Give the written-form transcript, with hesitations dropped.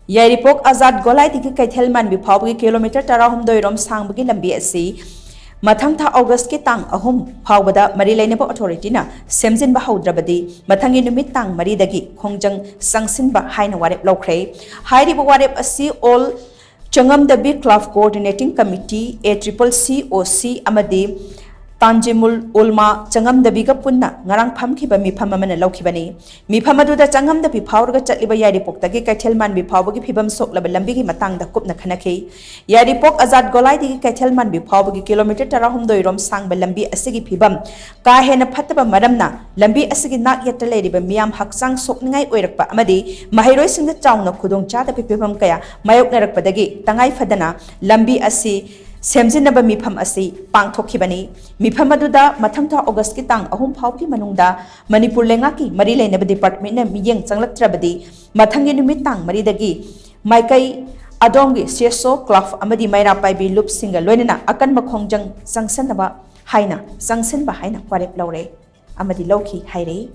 YAIRIPOK AZAD GOLAI TIGI KEITHELMANBI Phaobagi kilometer 13 SHANGBA LAMBI asi mathang tha August ki tang ahum Phaobada mari Leinaba authority na Semjinba Houdrabadi mathangi numit tang mari dagi Khongjang Changshinba HAINA Warep Loukhre hairiba warep asi all changamdabi club coordinating committee ACCCOC amadi Tanjimul ulma changam da biga punna ngarang pham khiba mi pham amana laukhibani mi pham adu da changam da bi phawrga chatliba YAIRIPOK tagi KEITHELMANBI Phaobagi phibam soklaba lambi gi matang da kupna khanakhi YAIRIPOK AZAD GOLAI digi KEITHELMANBI Phaobagi kilometer 13 rom sangba lambi asigi phibam ka hena phattaba maramna lambi asigi nak yatta leiriba miyam hakchang sokningai oirakpa amadi mahairoi singda chauna khudong cha da phibam kaya mayok narakpa dagi tangai fadana lambi asi Semjinba mifam asi pangthokibani mifam aduda mathangtha August ki tang ahum phawki manungda Manipur lengaki mari Leinaba department na miyeng changlaktrabadi mathangi numit tang mari dagi maikai adongi CSO club amadi maira paibi loop singa loinana akanba Khongjang Changshinba HAINA Changshinba HAINA Warep Loukhre amadi Lokhi haire